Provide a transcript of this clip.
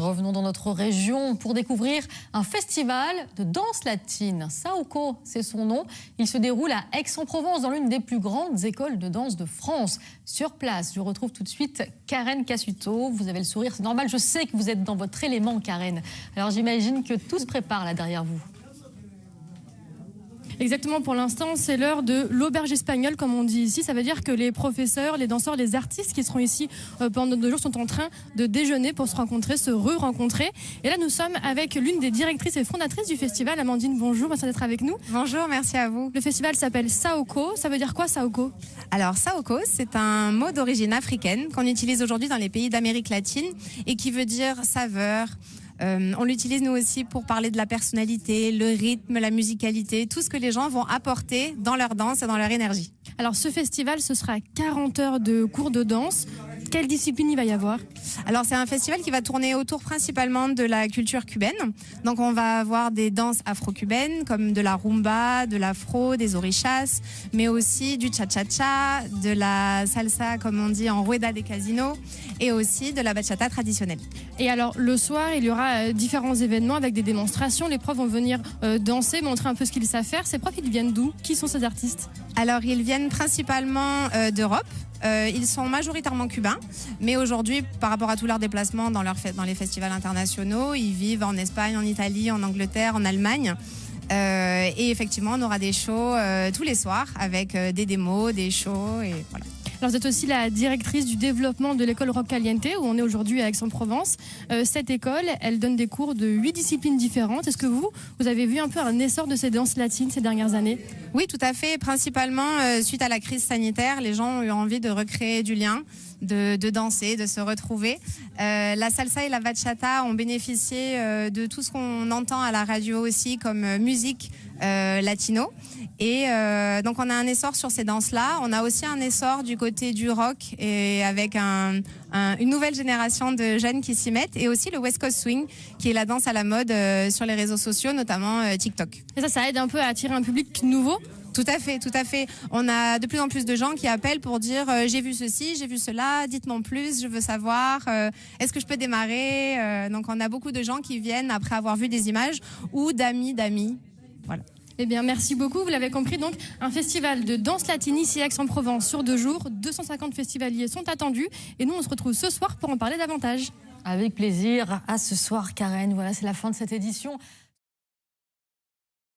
Revenons dans notre région pour découvrir un festival de danse latine. Saoko, c'est son nom. Il se déroule à Aix-en-Provence, dans l'une des plus grandes écoles de danse de France. Sur place, je retrouve tout de suite Karen Cassuto. Vous avez le sourire, c'est normal. Je sais que vous êtes dans votre élément, Karen. Alors j'imagine que tout se prépare là derrière vous. Exactement, pour l'instant, c'est l'heure de l'auberge espagnole, comme on dit ici. Ça veut dire que les professeurs, les danseurs, les artistes qui seront ici pendant 2 jours sont en train de déjeuner pour se rencontrer, se re-rencontrer. Et là, nous sommes avec l'une des directrices et fondatrices du festival. Amandine, bonjour, merci d'être avec nous. Bonjour, merci à vous. Le festival s'appelle Saoko. Ça veut dire quoi, Saoko? Alors, Saoko, c'est un mot d'origine africaine qu'on utilise aujourd'hui dans les pays d'Amérique latine et qui veut dire saveur. On l'utilise nous aussi pour parler de la personnalité, le rythme, la musicalité, tout ce que les gens vont apporter dans leur danse et dans leur énergie. Alors ce festival, ce sera 40 heures de cours de danse. Quelle discipline il va y avoir? Alors c'est un festival qui va tourner autour principalement de la culture cubaine. Donc on va avoir des danses afro-cubaines comme de la rumba, de l'afro, des orishas, mais aussi du cha-cha-cha, de la salsa comme on dit en rueda des casinos et aussi de la bachata traditionnelle. Et alors le soir, il y aura différents événements avec des démonstrations. Les profs vont venir danser, montrer un peu ce qu'ils savent faire. Ces profs, ils viennent d'où? Qui sont ces artistes? Alors ils viennent principalement d'Europe. Ils sont majoritairement cubains, mais aujourd'hui, par rapport à tous leurs déplacements dans les festivals internationaux, ils vivent en Espagne, en Italie, en Angleterre, en Allemagne. Et effectivement, on aura des shows tous les soirs avec des démos, des shows et voilà. Alors vous êtes aussi la directrice du développement de l'école Rock Caliente, où on est aujourd'hui à Aix-en-Provence. Cette école, elle donne des cours de 8 disciplines différentes. Est-ce que vous avez vu un peu un essor de ces danses latines ces dernières années? Oui, tout à fait. Principalement, suite à la crise sanitaire, les gens ont eu envie de recréer du lien, de danser, de se retrouver. La salsa et la bachata ont bénéficié de tout ce qu'on entend à la radio aussi comme musique latino. Et donc on a un essor sur ces danses-là. On a aussi un essor du côté du rock et avec une nouvelle génération de jeunes qui s'y mettent. Et aussi le West Coast Swing, qui est la danse à la mode sur les réseaux sociaux, notamment TikTok. Et ça aide un peu à attirer un public nouveau? Tout à fait, tout à fait. On a de plus en plus de gens qui appellent pour dire j'ai vu ceci, j'ai vu cela, dites-moi plus, je veux savoir, est-ce que je peux démarrer? Donc on a beaucoup de gens qui viennent après avoir vu des images ou d'amis. Voilà. Eh bien, merci beaucoup. Vous l'avez compris, donc, un festival de danse latine ici à Aix-en-Provence sur 2 jours. 250 festivaliers sont attendus. Et nous, on se retrouve ce soir pour en parler davantage. Avec plaisir. À ce soir, Karen. Voilà, c'est la fin de cette édition.